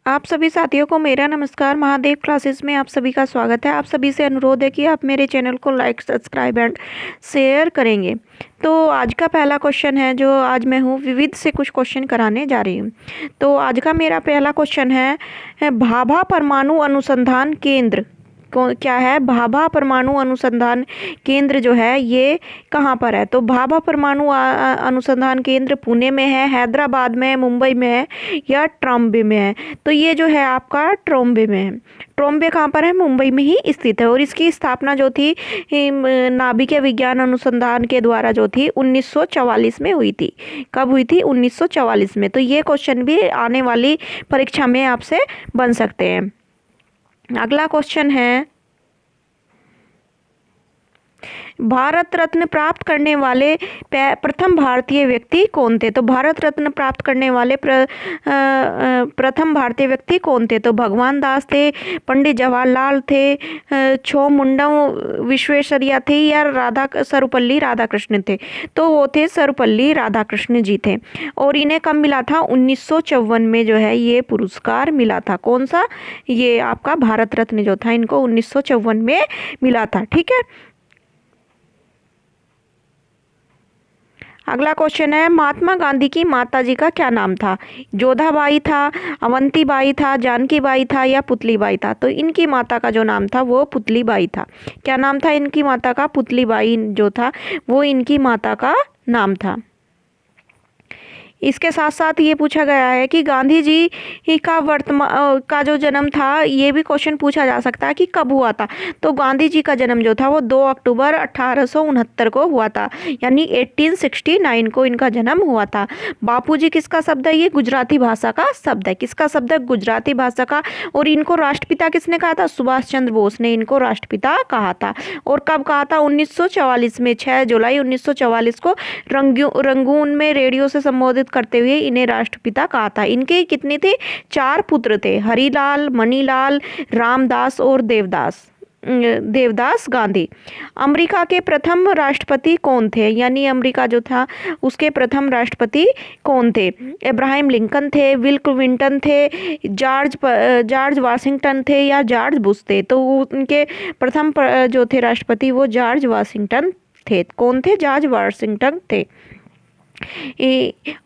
आप सभी साथियों को मेरा नमस्कार। महादेव क्लासेस में आप सभी का स्वागत है। आप सभी से अनुरोध है कि आप मेरे चैनल को लाइक, सब्सक्राइब एंड शेयर करेंगे। तो आज का पहला क्वेश्चन है, जो आज मैं हूँ विविध से कुछ क्वेश्चन कराने जा रही हूँ। तो आज का मेरा पहला क्वेश्चन है भाभा परमाणु अनुसंधान केंद्र क्या है। भाभा परमाणु अनुसंधान केंद्र जो है ये कहाँ पर है। तो भाभा परमाणु अनुसंधान केंद्र पुणे में है, हैदराबाद में है, मुंबई में है या ट्रॉम्बे में है। तो ये जो है आपका ट्रॉम्बे में है। ट्रॉम्बे कहाँ पर है? मुंबई में ही स्थित है। और इसकी स्थापना जो थी नाभिकीय विज्ञान अनुसंधान के द्वारा जो थी 1944 में हुई थी। कब हुई थी? 1944 में। तो ये क्वेश्चन भी आने वाली परीक्षा में आपसे बन सकते हैं। अगला क्वेश्चन है, भारत रत्न प्राप्त करने वाले प्रथम भारतीय व्यक्ति कौन थे। तो भारत रत्न प्राप्त करने वाले प्रथम भारतीय व्यक्ति कौन थे। तो भगवान दास थे, पंडित जवाहरलाल थे, छोमुंडम विश्वेश्वरैया थे या सर्वपल्ली राधाकृष्ण थे। तो वो थे सर्वपल्ली राधाकृष्ण जी थे। और इन्हें कब मिला था? 1954 में जो है ये पुरस्कार मिला था। कौन सा? ये आपका भारत रत्न जो था इनको 1954 में मिला था। ठीक है। अगला क्वेश्चन है, महात्मा गांधी की माताजी का क्या नाम था। जोधाबाई था, अवंतीबाई था, जानकीबाई था या पुतलीबाई था। तो इनकी माता का जो नाम था वो पुतलीबाई था। क्या नाम था इनकी माता का? पुतलीबाई जो था वो इनकी माता का नाम था। इसके साथ साथ ये पूछा गया है कि गांधी जी का जो जन्म था, ये भी क्वेश्चन पूछा जा सकता है कि कब हुआ था। तो गांधी जी का जन्म जो था वो 2 अक्टूबर 1869 को हुआ था, यानी 1869 को इनका जन्म हुआ था। बापूजी किसका शब्द है? ये गुजराती भाषा का शब्द है। किसका शब्द है? गुजराती भाषा का। और इनको राष्ट्रपिता किसने कहा था? सुभाष चंद्र बोस ने इनको राष्ट्रपिता कहा था। और कब कहा था? 1944 में, 6 जुलाई 1944 को रंगून में रेडियो से संबोधित करते हुए इन्हें राष्ट्रपिता कहा था। इनके कितने थे? 4 पुत्र थे, हरिलाल, मणिलाल, रामदास और देवदास गांधी। अमेरिका के प्रथम राष्ट्रपति कौन थे? यानी अमेरिका जो था उसके प्रथम राष्ट्रपति कौन थे? अब्राहम लिंकन थे, बिल क्लिंटन थे, जॉर्ज वाशिंगटन थे या जॉर्ज बुश थे। तो उनके प्रथम जो थे राष्ट्रपति वो जॉर्ज वाशिंगटन थे। कौन थे? जॉर्ज वाशिंगटन थे।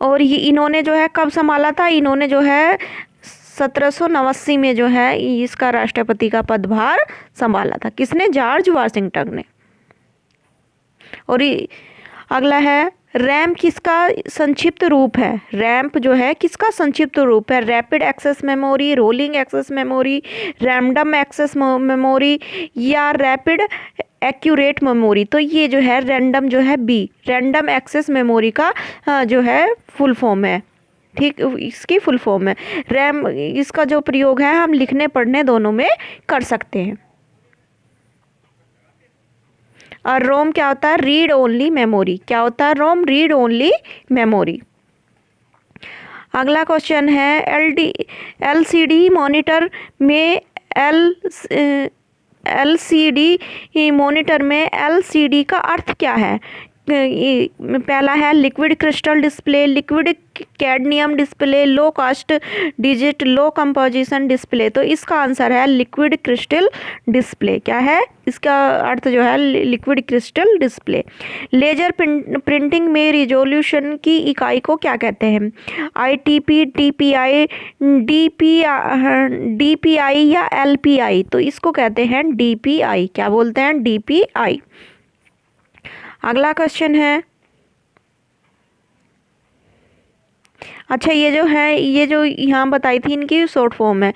और ये इन्होंने जो है कब संभाला था? इन्होंने जो है 1789 में जो है इसका राष्ट्रपति का पदभार संभाला था। किसने? जॉर्ज वाशिंगटन ने। और अगला है, रैम्प किसका संक्षिप्त रूप है? रैम्प जो है किसका संक्षिप्त रूप है? Rapid access memory, rolling access memory, random access memory या रैपिड एक्यूरेट मेमोरी। तो ये जो है रैंडम जो है बी, रैंडम एक्सेस मेमोरी का जो है फुल फॉर्म है। ठीक, इसकी फुल फॉर्म है रैम। इसका जो प्रयोग है हम लिखने पढ़ने दोनों में कर सकते हैं। और रोम क्या होता है? Read only memory. क्या होता है रोम? Read only memory. अगला क्वेश्चन है, एलसीडी मॉनिटर में एलसीडी मॉनिटर में एलसीडी का अर्थ क्या है? पहला है liquid crystal display, liquid cadmium display, low cost digit, low composition display. तो इसका आंसर है लिक्विड क्रिस्टल डिस्प्ले। क्या है इसका अर्थ? जो है liquid crystal display. Laser printing में रिजोल्यूशन की इकाई को क्या कहते हैं? आईटीपी, टीपीआई, डीपीआई या एलपीआई। तो इसको कहते हैं डीपीआई। क्या बोलते हैं? डीपीआई। अगला क्वेश्चन है, अच्छा ये जो है ये जो यहाँ बताई थी इनकी शॉर्ट फॉर्म है।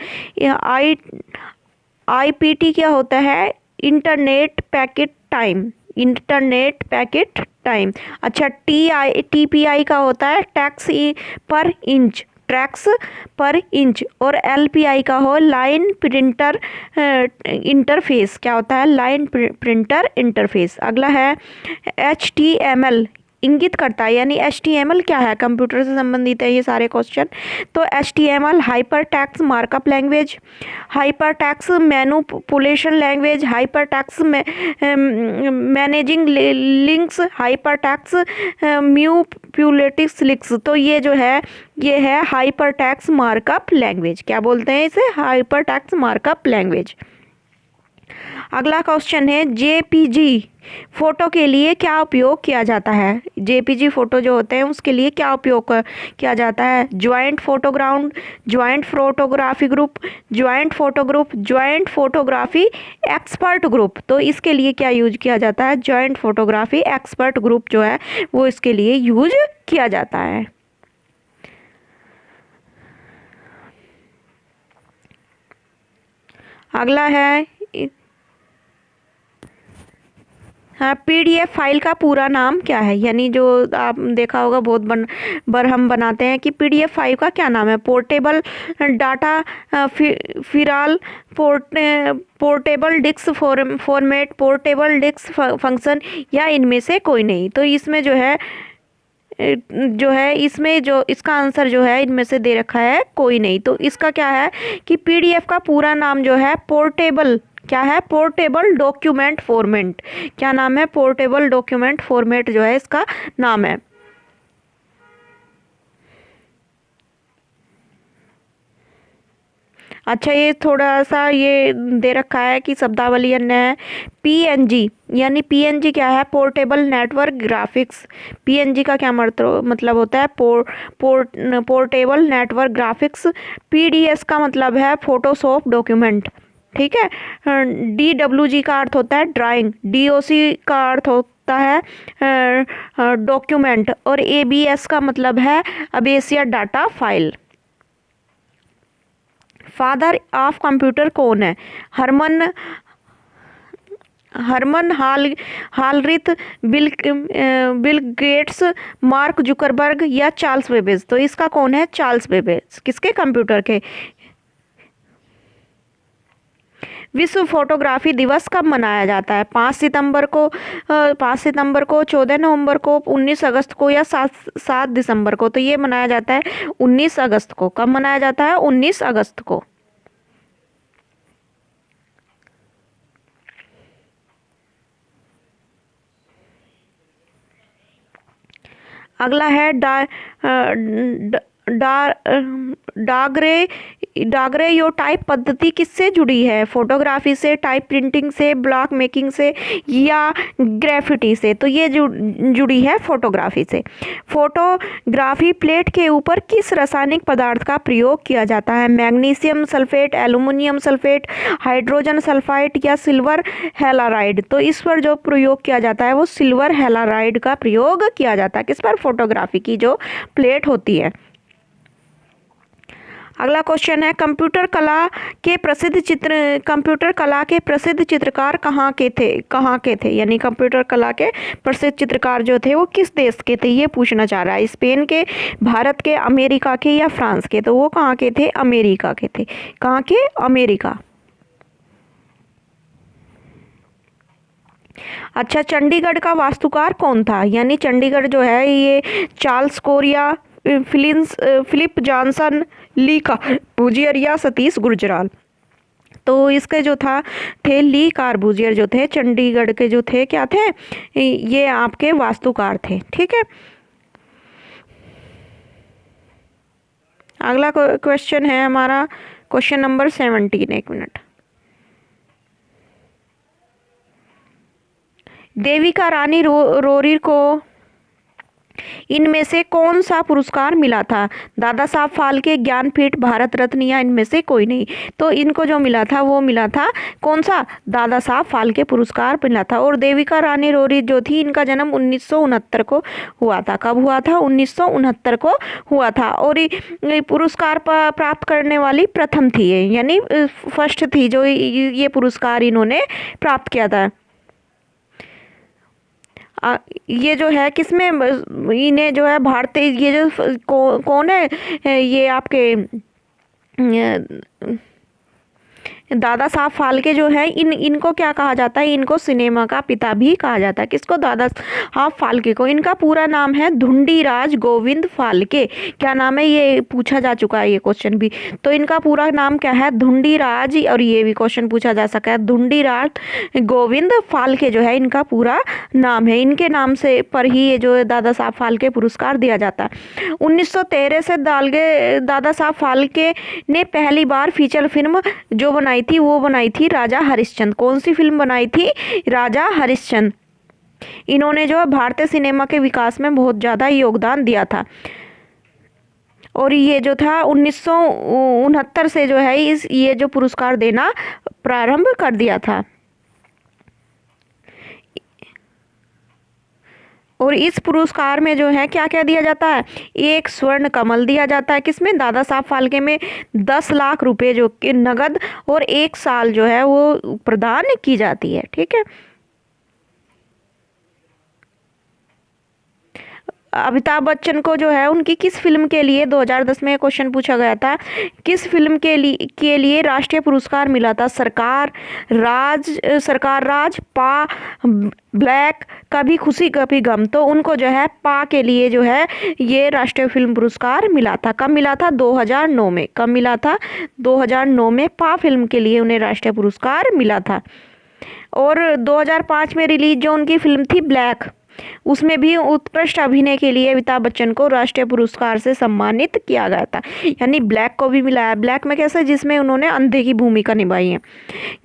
आईपीटी क्या होता है? Internet packet time, internet packet time. अच्छा टीपीआई का होता है टैक्स पर इंच, ट्रैक्स पर इंच। और एलपीआई का हो लाइन प्रिंटर इंटरफेस। क्या होता है? Line printer interface. अगला है, एचटीएमएल इंगित करता है, यानी HTML क्या है? कंप्यूटर से संबंधित है ये सारे क्वेश्चन। तो HTML hyper text markup language, hyper text manipulation language, hyper text managing links, hyper text manipulative links. तो ये जो है ये है हाइपरटेक्स्ट मार्कअप लैंग्वेज। क्या बोलते हैं इसे? Hypertext markup language. अगला क्वेश्चन है जेपीजी फोटो के लिए क्या उपयोग किया जाता है? जेपीजी फोटो जो होते हैं उसके लिए क्या उपयोग किया जाता है? Joint photo ground, joint photography group, joint photo group, joint photography expert group. तो इसके लिए क्या यूज किया जाता है? ज्वाइंट फोटोग्राफी एक्सपर्ट ग्रुप जो है वो इसके लिए यूज किया जाता है। अगला है हाँ, पीडीएफ फाइल का पूरा नाम क्या है? यानी जो आप देखा होगा बहुत बार हम बनाते हैं कि पीडीएफ फाइल का क्या नाम है? पोर्टेबल डाटा फिराल, portable disk format, portable disk function, या इनमें से कोई नहीं। तो इसमें जो है इसमें जो इसका आंसर जो है इनमें से दे रखा है कोई नहीं। तो इसका क्या है कि पीडीएफ का पूरा नाम जो है पोर्टेबल क्या है? Portable document format. क्या नाम है? पोर्टेबल डॉक्यूमेंट फॉर्मेट जो है इसका नाम है। अच्छा, ये थोड़ा सा ये दे रखा है कि शब्दावली अन्य है। पीएनजी यानी पीएनजी क्या है? Portable network graphics. पीएनजी का क्या मतलब होता है? Portable network graphics. पीडीएस का मतलब है फोटोशॉप डॉक्यूमेंट। ठीक है। डीडब्ल्यूजी का अर्थ होता है ड्राइंग। डीओसी का अर्थ होता है डॉक्यूमेंट। और एबीएस का मतलब है अबेसिया data file. Father of computer कौन है? Herman Hollerith, Bill Gates, Mark Zuckerberg, या चार्ल्स बेबेज। तो इसका कौन है? Charles Babbage. किसके? कंप्यूटर के। विश्व फोटोग्राफी दिवस कब मनाया जाता है? 5 सितंबर को, 14 नवंबर को, 19 अगस्त को, या 7 दिसंबर को। तो ये मनाया जाता है 19 अगस्त को। कब मनाया जाता है? 19 अगस्त को। अगला है डागरे डागरेयोटाइप पद्धति किससे जुड़ी है? फोटोग्राफी से, टाइप प्रिंटिंग से, ब्लॉक मेकिंग से, या ग्रेफिटी से। तो ये जुड़ी है फोटोग्राफी से। फोटोग्राफी प्लेट के ऊपर किस रासायनिक पदार्थ का प्रयोग किया जाता है? Magnesium sulphate, aluminium sulphate, hydrogen sulphide, या सिल्वर हैलाराइड। तो इस पर जो प्रयोग किया जाता है वो सिल्वर हैलाराइड का प्रयोग किया जाता है। किस पर? फोटोग्राफी की जो प्लेट होती है। अगला क्वेश्चन है कंप्यूटर कला के प्रसिद्ध चित्रकार कहाँ के थे? यानी कंप्यूटर कला के प्रसिद्ध चित्रकार जो थे वो किस देश के थे? ये पूछना चाह रहा है। स्पेन के, भारत के, अमेरिका के, या फ्रांस के? तो वो कहाँ के थे? अमेरिका के थे। कहाँ के? अमेरिका। अच्छा, चंडीगढ़ का वास्तुकार कौन था? यानी चंडीगढ़ जो है ये चार्ल्स कोरिया, फिलिप जॉनसन, ली कार्बूजियर, या सतीश गुजराल। तो इसके जो थे ली कार्बूजियर जो थे चंडीगढ़ के जो थे क्या थे? ये आपके वास्तुकार थे। ठीक है। अगला क्वेश्चन है हमारा क्वेश्चन नंबर 17। एक मिनट। देविका रानी रोरी को इनमें से कौन सा पुरस्कार मिला था? दादा साहब फाल्के, ज्ञानपीठ, भारत रत्न, या इनमें से कोई नहीं। तो इनको जो मिला था वो मिला था कौन सा? दादा साहब फाल्के पुरस्कार मिला था। और देविका रानी रोरी जो थी इनका जन्म 1969 को हुआ था। कब हुआ था? 1969 को हुआ था। और ये पुरस्कार प्राप्त करने वाली प्रथम थी यानी फर्स्ट थी जो ये पुरस्कार इन्होंने प्राप्त किया था। ये जो है किसमें इन्हें जो है भारतीय ये जो कौन है ये आपके दादा साहब फाल्के जो है इनको क्या कहा जाता है, इनको सिनेमा का पिता भी कहा जाता है। किसको? दादा साहब फाल्के को। इनका पूरा नाम है धुंडीराज गोविंद फाल्के। क्या नाम है? ये पूछा जा चुका है ये क्वेश्चन भी। तो इनका पूरा नाम क्या है? धुंडीराज, और ये भी क्वेश्चन पूछा जा सका है, धुंडीराज गोविंद फाल्के जो है इनका पूरा नाम है। इनके नाम से पर ही ये जो दादा साहब फाल्के पुरस्कार दिया जाता है। 1913 से दादा साहब फाल्के ने पहली बार फीचर फिल्म जो बनाई थी वो बनाई थी राजा हरिश्चंद्र। कौन सी फिल्म बनाई थी? राजा हरिश्चंद्र। इन्होंने जो है भारतीय सिनेमा के विकास में बहुत ज़्यादा योगदान दिया था। और ये जो था 1969 से जो है ये जो पुरस्कार देना प्रारंभ कर दिया था। और इस पुरस्कार में जो है क्या क्या दिया जाता है? एक स्वर्ण कमल दिया जाता है। किसमें? दादा साहब फाल्के में 10 लाख रुपए जो कि नगद और 1 साल जो है वो प्रदान की जाती है। ठीक है। अमिताभ बच्चन को जो है उनकी किस फिल्म के लिए 2010 में क्वेश्चन पूछा गया था, किस फिल्म के लिए राष्ट्रीय पुरस्कार मिला था? सरकार राज, पा, ब्लैक, कभी खुशी कभी गम। तो उनको जो है पा के लिए जो है ये राष्ट्रीय फिल्म पुरस्कार मिला था। कब मिला था? 2009 में। कब मिला था? 2009 में पा फिल्म के लिए उन्हें राष्ट्रीय पुरस्कार मिला था। और 2005 में रिलीज जो उनकी फिल्म थी ब्लैक, उसमें भी उत्कृष्ट अभिनय के लिए अमिताभ बच्चन को राष्ट्रीय पुरस्कार से सम्मानित किया गया था। यानी ब्लैक को भी मिला है। ब्लैक में कैसे? जिसमें उन्होंने अंधे की भूमिका निभाई है।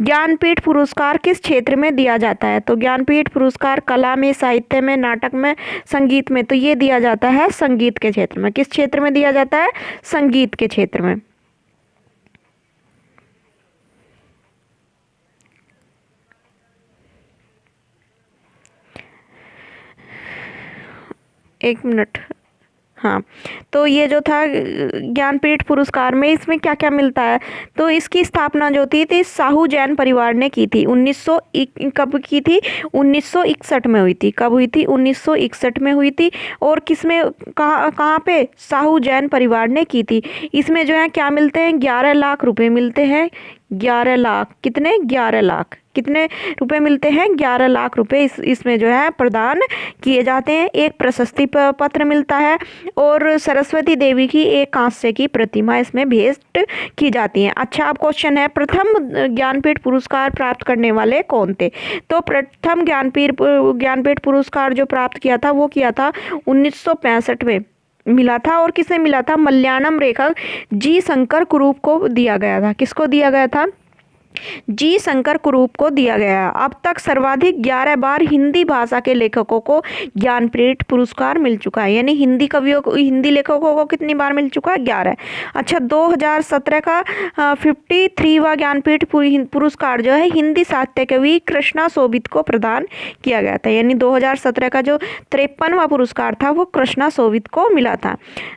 ज्ञानपीठ पुरस्कार किस क्षेत्र में दिया जाता है? तो ज्ञानपीठ पुरस्कार कला में, साहित्य में, नाटक में, संगीत में। तो ये दिया जाता है संगीत के क्षेत्र में। किस क्षेत्र में दिया जाता है? संगीत के क्षेत्र में। एक मिनट। हाँ, तो ये जो था ज्ञानपीठ पुरस्कार में इसमें क्या क्या मिलता है? तो इसकी स्थापना जो थी साहू जैन परिवार ने की थी। कब की थी? 1961 में हुई थी। कब हुई थी? 1961 में हुई थी। और किसमें, कहाँ पे? साहू जैन परिवार ने की थी। इसमें जो है क्या मिलते हैं? 11 लाख रुपए मिलते हैं। 11 लाख। कितने? 11 लाख। कितने रुपए मिलते हैं? 11 लाख रुपए इसमें जो है प्रदान किए जाते हैं। एक प्रशस्ति पत्र मिलता है और सरस्वती देवी की एक कांस्य की प्रतिमा इसमें भेंट की जाती है। अच्छा, अब क्वेश्चन है प्रथम ज्ञानपीठ पुरस्कार प्राप्त करने वाले कौन थे? तो प्रथम ज्ञानपीठ पुरस्कार जो प्राप्त किया था वो किया था 1965 में मिला था। और किसे मिला था? मलयालम लेखक जी शंकर कुरूप को दिया गया था। किसको दिया गया था? जी शंकर कुरूप को दिया गया। अब तक सर्वाधिक 11 बार हिंदी भाषा के लेखकों को ज्ञानपीठ पुरस्कार मिल चुका है। यानी हिंदी लेखकों को कितनी बार मिल चुका है? 11। अच्छा, 2017 का 53वां ज्ञानपीठ पुरस्कार जो है हिंदी साहित्य कवि कृष्णा शोभित को प्रदान किया गया था। यानी 2017 का जो 53वां पुरस्कार था वो कृष्णा शोभित को मिला था।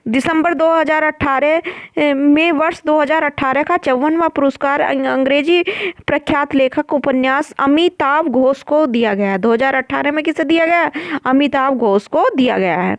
दिसंबर 2018 में वर्ष 2018 का 54वां पुरस्कार अंग्रेजी प्रख्यात लेखक उपन्यास अमिताव घोष को दिया गया है। 2018 में किसे दिया गया? अमिताव घोष को दिया गया है।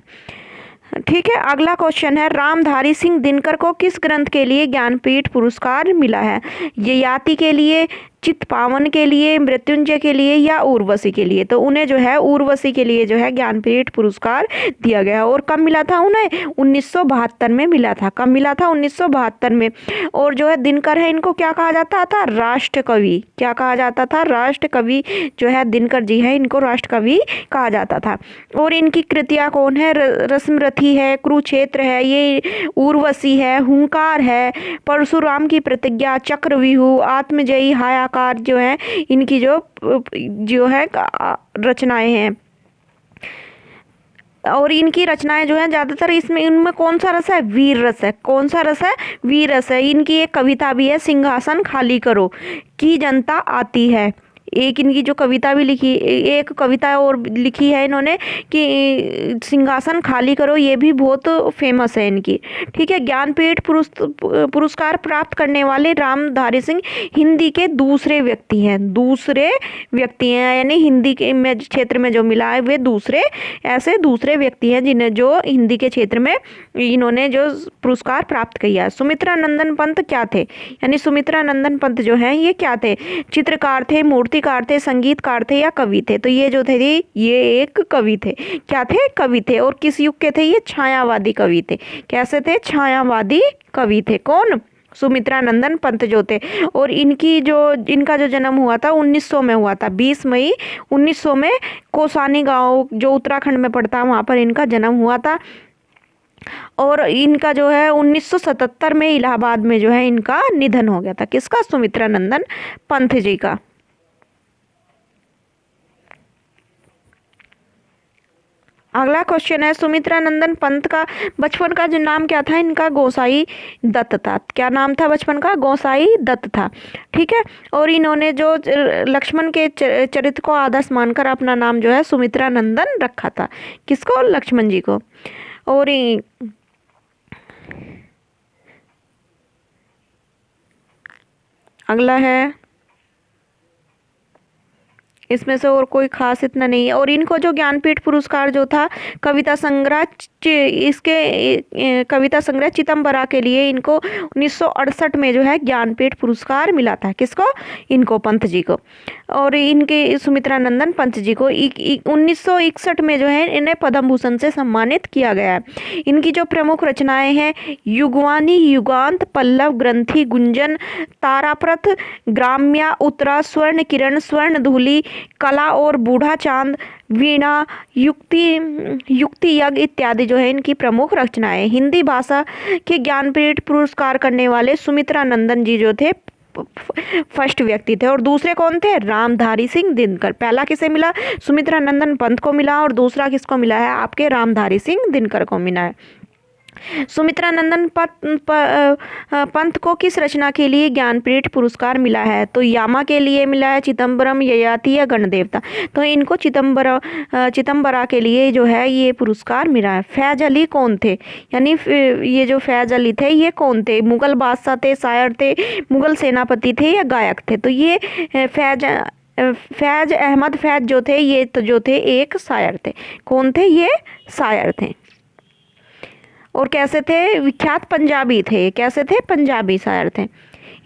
ठीक है। अगला क्वेश्चन है रामधारी सिंह दिनकर को किस ग्रंथ के लिए ज्ञानपीठ पुरस्कार मिला है? ययाति के लिए, चित्पावन के लिए, मृत्युंजय के लिए या उर्वशी के लिए? तो उन्हें जो है उर्वशी के लिए जो है ज्ञानपीठ पुरस्कार दिया गया। और कब मिला था उन्हें? 1972 में मिला था। कब मिला था? 1972 में। और जो है दिनकर है इनको क्या कहा जाता था? राष्ट्र कवि। क्या कहा जाता था? राष्ट्र कवि जो है दिनकर जी है इनको राष्ट्र कवि कहा जाता था। और इनकी कृतियाँ कौन है? रश्मिरथी है, कुरुक्षेत्र है, ये उर्वशी है, हुंकार है, परशुराम की प्रतिज्ञा, चक्रव्यूह, आत्मजयी, हाया कार जो है इनकी जो है रचनाएं हैं। और इनकी रचनाएं जो है ज़्यादातर इनमें कौन सा रस है? वीर रस है। कौन सा रस है? वीर रस है। इनकी एक कविता भी है सिंहासन खाली करो की जनता आती है। एक इनकी जो कविता भी लिखी, एक कविता और लिखी है इन्होंने कि सिंहासन खाली करो, ये भी बहुत फेमस है इनकी। ठीक है, ज्ञानपीठ पुरस्कार प्राप्त करने वाले रामधारी सिंह हिंदी के दूसरे व्यक्ति हैं, यानी हिंदी के क्षेत्र में जो मिला है वे दूसरे व्यक्ति हैं जिन्हें जो हिंदी के क्षेत्र में इन्होंने जो पुरस्कार प्राप्त किया है। सुमित्रा नंदन पंत क्या थे, यानी सुमित्रा नंदन पंत जो है ये क्या थे, चित्रकार थे, मूर्तिकार थे, संगीतकार थे या कवि थे। तो ये जो थे ये एक कवि थे। क्या थे, कवि थे। और किस युग के थे ये, छायावादी कवि थे। कैसे थे, छायावादी कवि थे। कौन, सुमित्रा नंदन पंत जो थे। और इनका जो जन्म हुआ था 1900 में हुआ था, 20 मई 1900 में कोसानी गांव जो उत्तराखंड में पड़ता है वहाँ पर इनका जन्म हुआ था। और इनका जो है 1977 में इलाहाबाद में जो है इनका निधन हो गया था। किसका, सुमित्रा नंदन पंत जी का। अगला क्वेश्चन है, सुमित्रा नंदन पंत का बचपन का जो नाम क्या था इनका, गोसाई दत्त था। क्या नाम था बचपन का, गोसाई दत्त था। ठीक है, और इन्होंने जो लक्ष्मण के चरित्र को आदर्श मानकर अपना नाम जो है सुमित्रा नंदन रखा था। किसको, लक्ष्मण जी को। और अगला है, इसमें से और कोई खास इतना नहीं है। और इनको जो ज्ञानपीठ पुरस्कार जो था कविता संग्रह कविता संग्रह चिदम्बरा के लिए इनको 1968 में जो है ज्ञानपीठ पुरस्कार मिला था। किसको, इनको, पंत जी को। और इनके सुमित्रा नंदन पंत जी को 1961 में जो है इन्हें पद्म भूषण से सम्मानित किया गया है। इनकी जो प्रमुख रचनाएं हैं, युगवानी, युगांत, पल्लव, ग्रंथि, गुंजन, ताराप्रथ, ग्राम्या, उत्तरा, स्वर्ण किरण, स्वर्ण धूलि, कला और बूढ़ा चांद, वीणा, युक्ति यज्ञ इत्यादि जो है इनकी प्रमुख रचनाएं। हिंदी भाषा के ज्ञानपीठ पुरस्कार करने वाले सुमित्रा नंदन जी जो थे फर्स्ट व्यक्ति थे। और दूसरे कौन थे, रामधारी सिंह दिनकर। पहला किसे मिला, सुमित्रा नंदन पंत को मिला, और दूसरा किसको मिला है, आपके रामधारी सिंह दिनकर को मिला है। सुमित्रा नंदन पंत को किस रचना के लिए ज्ञानपीठ पुरस्कार मिला है, तो यामा के लिए मिला है, चिदम्बरम, ययाति या गणदेवता। तो इनको चिदम्बरा के लिए जो है ये पुरस्कार मिला है। फैज अली कौन थे, यानी ये जो फैज अली थे ये कौन थे, मुगल बादशाह थे, शायर थे, मुगल सेनापति थे या गायक थे। तो ये फैज अहमद फैज जो थे ये तो जो थे एक शायर थे। कौन थे, ये शायर थे। और कैसे थे, विख्यात पंजाबी थे। कैसे थे, पंजाबी शायर थे।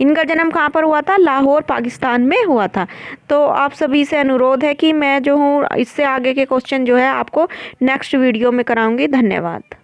इनका जन्म कहाँ पर हुआ था, लाहौर पाकिस्तान में हुआ था। तो आप सभी से अनुरोध है कि मैं जो हूँ इससे आगे के क्वेश्चन जो है आपको नेक्स्ट वीडियो में कराऊंगी। धन्यवाद।